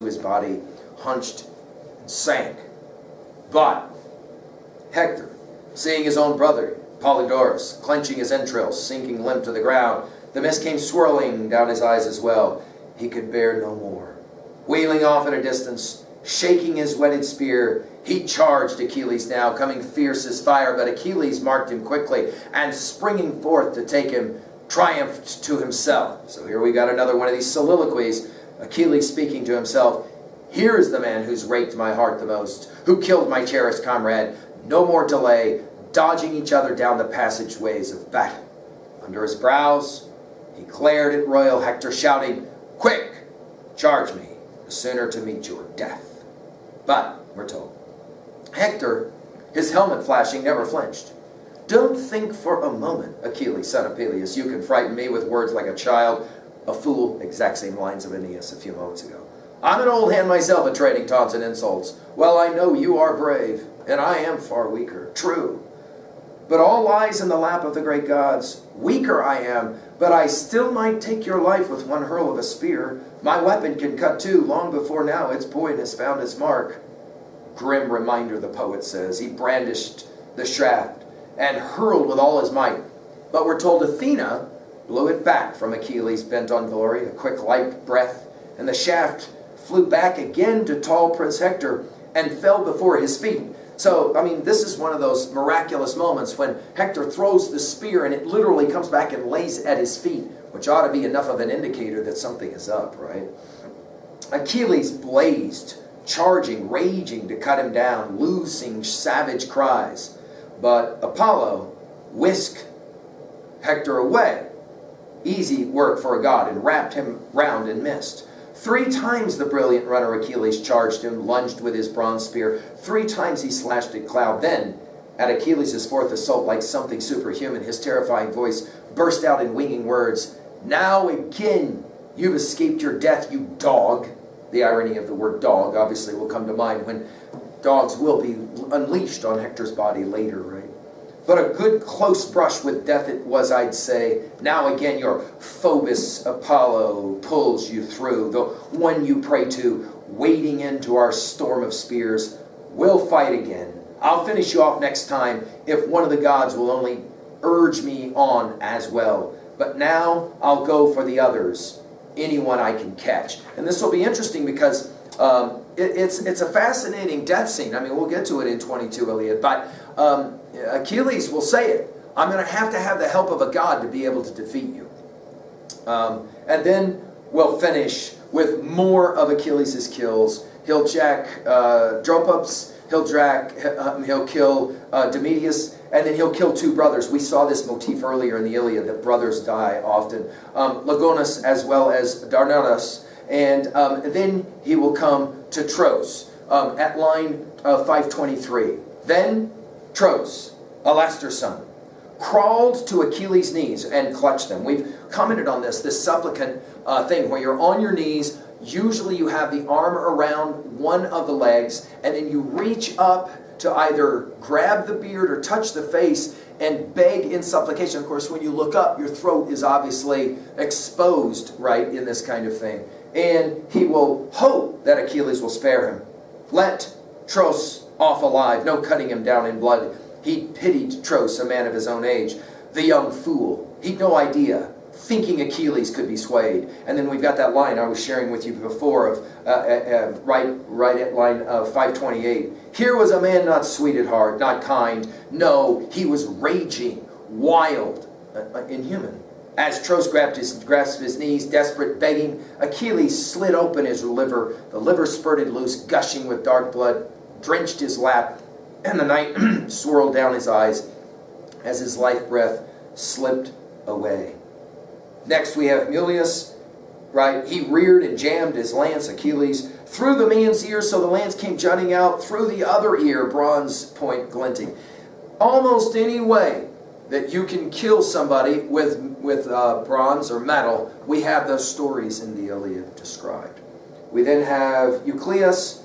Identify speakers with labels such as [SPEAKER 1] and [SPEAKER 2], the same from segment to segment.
[SPEAKER 1] his body, hunched, and sank. But Hector, seeing his own brother, Polydorus, clenching his entrails, sinking limp to the ground, the mist came swirling down his eyes as well. He could bear no more. Wheeling off at a distance, shaking his whetted spear, he charged Achilles now, coming fierce as fire, but Achilles marked him quickly, and springing forth to take him, triumphed to himself. So here we got another one of these soliloquies. Achilles speaking to himself. Here is the man who's raked my heart the most, who killed my cherished comrade. No more delay, dodging each other down the passageways of battle. Under his brows, he glared at royal Hector, shouting, "Quick, charge me, the sooner to meet your death." But, we're told, Hector, his helmet flashing, never flinched. "Don't think for a moment, Achilles, son of Peleus, you can frighten me with words like a child, a fool," exact same lines of Aeneas a few moments ago. "I'm an old hand myself at trading taunts and insults. Well, I know you are brave, and I am far weaker, true. But all lies in the lap of the great gods. Weaker I am, but I still might take your life with one hurl of a spear. My weapon can cut too, long before now its point has found its mark." Grim reminder, the poet says. He brandished the shaft and hurled with all his might. But we're told Athena blew it back from Achilles, bent on glory, a quick light breath, and the shaft flew back again to tall Prince Hector and fell before his feet. So, I mean, this is one of those miraculous moments when Hector throws the spear and it literally comes back and lays at his feet, which ought to be enough of an indicator that something is up, right? Achilles blazed, charging, raging to cut him down, loosing savage cries. But Apollo whisked Hector away. Easy work for a god, and wrapped him round and missed. 3 times the brilliant runner Achilles charged him, lunged with his bronze spear. 3 times he slashed at cloud. Then, at Achilles' 4th assault, like something superhuman, his terrifying voice burst out in winging words. "Now again, you've escaped your death, you dog." The irony of the word dog obviously will come to mind when dogs will be unleashed on Hector's body later, right? But a good close brush with death it was, I'd say. "Now again your Phobos Apollo pulls you through, the one you pray to, wading into our storm of spears. We'll fight again. I'll finish you off next time if one of the gods will only urge me on as well. But now I'll go for the others, anyone I can catch." And this will be interesting because it's a fascinating death scene. I mean, we'll get to it in 22, Iliad, but Achilles will say it. "I'm going to have the help of a god to be able to defeat you." And then we'll finish with more of Achilles' kills. He'll jack Dropops, he'll kill Demetrius, and then he'll kill 2 brothers. We saw this motif earlier in the Iliad, that brothers die often. Lagonus as well as Dardanus. And then he will come to Tros at line 523. Then Tros, Alastor's son, crawled to Achilles' knees and clutched them. We've commented on this supplicant thing where you're on your knees. Usually you have the arm around one of the legs, and then you reach up to either grab the beard or touch the face and beg in supplication. Of course, when you look up, your throat is obviously exposed, right, in this kind of thing. And he will hope that Achilles will spare him. "Let Tros off alive, no cutting him down in blood." He pitied Tros, a man of his own age. The young fool, he'd no idea, thinking Achilles could be swayed. And then we've got that line I was sharing with you before of right at line 528. "Here was a man not sweet at heart, not kind. No, he was raging, wild, inhuman." As Tros grasped his knees, desperate, begging, Achilles slid open his liver. The liver spurted loose, gushing with dark blood, drenched his lap, and the night swirled down his eyes as his life breath slipped away. Next we have Mulius, right? He reared and jammed his lance, Achilles, through the man's ear, so the lance came jutting out, through the other ear, bronze point glinting. Almost any way that you can kill somebody with bronze or metal, we have those stories in the Iliad described. We then have Eucleus,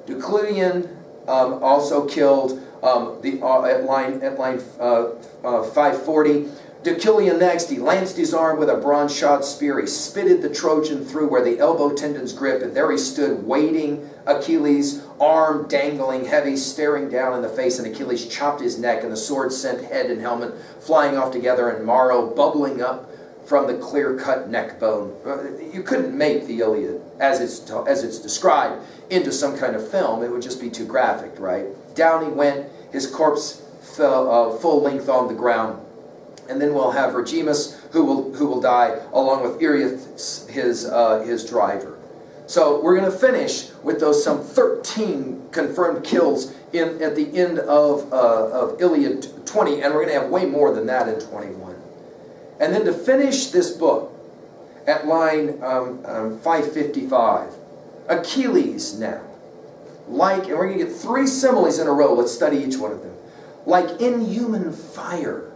[SPEAKER 1] Duclinian, also killed at line 540. Deucalion next, he lanced his arm with a bronze-shod spear. He spitted the Trojan through where the elbow tendons grip, and there he stood, waiting Achilles, arm dangling heavy, staring down in the face, and Achilles chopped his neck, and the sword sent head and helmet flying off together, and marrow bubbling up from the clear-cut neck bone. You couldn't make the Iliad, as it's described, into some kind of film. It would just be too graphic, right? Down he went, his corpse fell full length on the ground. And then we'll have Regimus, who will die, along with Areus, his driver. So we're going to finish with those some 13 confirmed kills at the end of Iliad 20, and we're going to have way more than that in 21. And then to finish this book, at line 555, Achilles now, and we're going to get 3 similes in a row. Let's study each one of them. Like inhuman fire,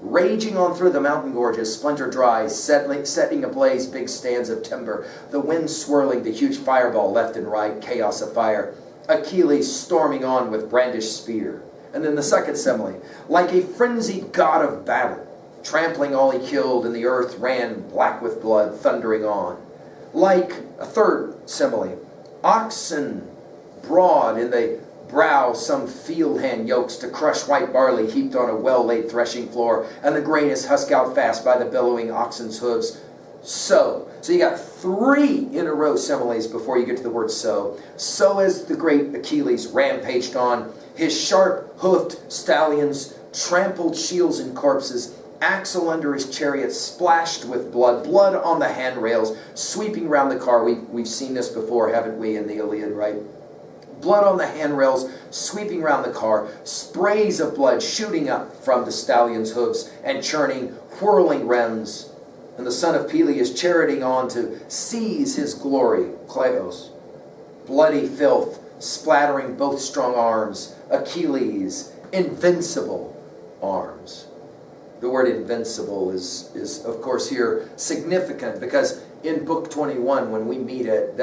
[SPEAKER 1] raging on through the mountain gorges, splinter dry, setting ablaze big stands of timber, the wind swirling the huge fireball left and right, chaos of fire. Achilles storming on with brandished spear. And then the second simile, like a frenzied god of battle, trampling all he killed, and the earth ran black with blood, thundering on. Like a third simile, oxen broad in the brow, some field hand yokes to crush white barley heaped on a well-laid threshing floor, and the grain is husked out fast by the bellowing oxen's hooves. So you got 3 in a row similes before you get to the word so. So as the great Achilles rampaged on, his sharp-hoofed stallions trampled shields and corpses, axle under his chariot splashed with blood, blood on the handrails, sweeping round the car. We've seen this before, haven't we, in the Iliad, right? Blood on the handrails, sweeping round the car, sprays of blood shooting up from the stallion's hooves and churning, whirling rims. And the son of Peleus charioting on to seize his glory, Kleos. Bloody filth, splattering both strong arms, Achilles, invincible arms. The word invincible is of course here significant because in book 21 when we meet it,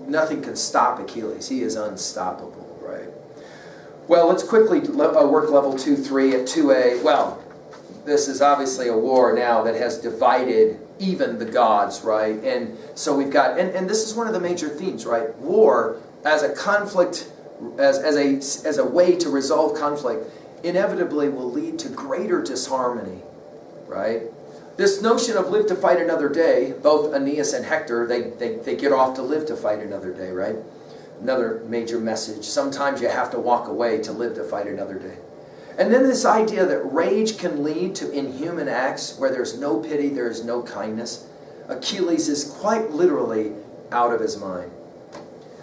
[SPEAKER 1] nothing can stop Achilles. He is unstoppable, right? Well, let's quickly work level 2-3 at 2A. Well, this is obviously a war now that has divided even the gods, right? And so we've got, and this is one of the major themes, right? War as a conflict, as a way to resolve conflict, inevitably will lead to greater disharmony, right? This notion of live to fight another day, both Aeneas and Hector, they get off to live to fight another day, right? Another major message. Sometimes you have to walk away to live to fight another day. And then this idea that rage can lead to inhuman acts where there's no pity, there is no kindness. Achilles is quite literally out of his mind.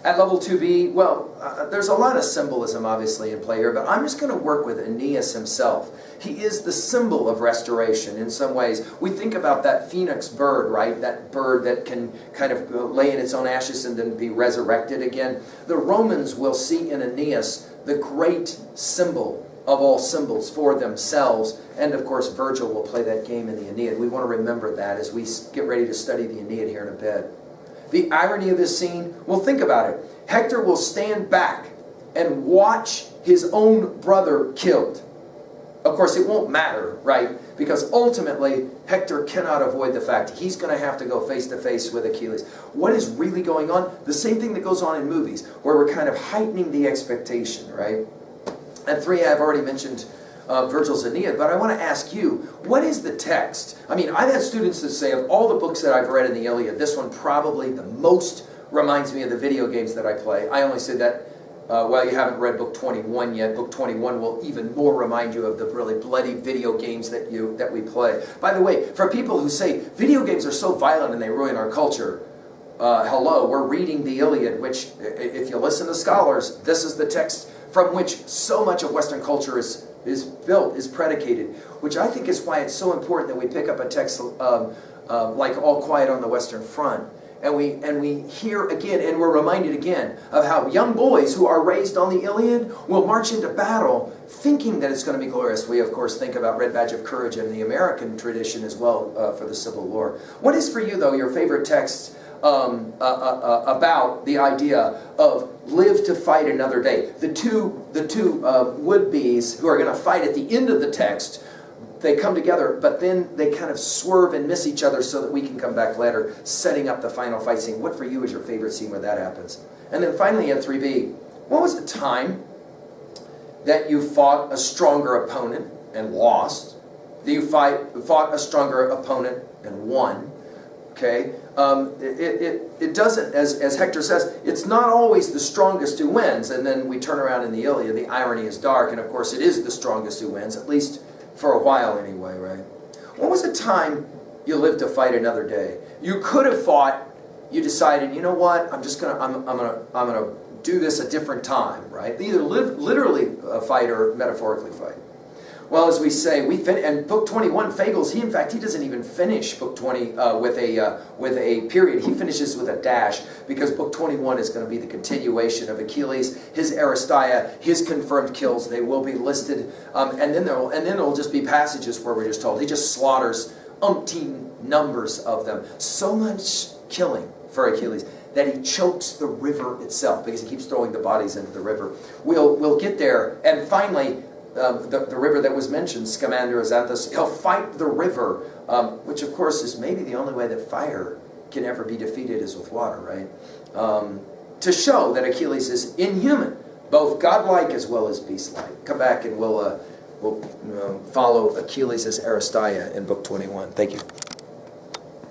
[SPEAKER 1] At level 2B, well, there's a lot of symbolism obviously in play here, but I'm just going to work with Aeneas himself. He is the symbol of restoration in some ways. We think about that phoenix bird, right? That bird that can kind of lay in its own ashes and then be resurrected again. The Romans will see in Aeneas the great symbol of all symbols for themselves, and of course Virgil will play that game in the Aeneid. We want to remember that as we get ready to study the Aeneid here in a bit. The irony of this scene, well, think about it. Hector will stand back and watch his own brother killed. Of course, it won't matter, right? Because ultimately, Hector cannot avoid the fact he's going to have to go face to face with Achilles. What is really going on? The same thing that goes on in movies, where we're kind of heightening the expectation, right? At 3, I've already mentioned Virgil's Aeneid, but I want to ask you, what is the text? I mean, I've had students that say, of all the books that I've read in the Iliad, this one probably the most reminds me of the video games that I play. I only say that, well, you haven't read book 21 yet. Book 21 will even more remind you of the really bloody video games that we play. By the way, for people who say, video games are so violent and they ruin our culture, hello, we're reading the Iliad, which, if you listen to scholars, this is the text from which so much of Western culture is built, is predicated, which I think is why it's so important that we pick up a text like All Quiet on the Western Front, and we hear again, and we're reminded again of how young boys who are raised on the Iliad will march into battle thinking that it's going to be glorious. We, of course, think about Red Badge of Courage and the American tradition as well for the Civil War. What is for you, though, your favorite text about the idea of live to fight another day? The two would-bes who are going to fight at the end of the text they come together, but then they kind of swerve and miss each other so that we can come back later, setting up the final fight scene. What for you is your favorite scene where that happens? And then finally at 3B, what was the time that you fought a stronger opponent and lost? That you fought a stronger opponent and won? Okay? It doesn't, as Hector says, it's not always the strongest who wins. And then we turn around in the Iliad, the irony is dark, and of course it is the strongest who wins, at least for a while anyway, right? What was the time you lived to fight another day? You could have fought, you decided, you know what, I'm gonna do this a different time, right? Either literally fight or metaphorically fight. Well, as we say, and Book 21, Fagles, he doesn't even finish Book 20 with a period. He finishes with a dash, because Book 21 is going to be the continuation of Achilles, his Aristeia, his confirmed kills. They will be listed, and then there'll just be passages where we're just told he just slaughters umpteen numbers of them. So much killing for Achilles that he chokes the river itself, because he keeps throwing the bodies into the river. We'll get there, and finally, the river that was mentioned, Scamander, Xanthus, he'll fight the river, which of course is maybe the only way that fire can ever be defeated is with water, right? To show that Achilles is inhuman, both godlike as well as beast-like. Come back and we'll follow Achilles' Aristeia in Book 21. Thank you.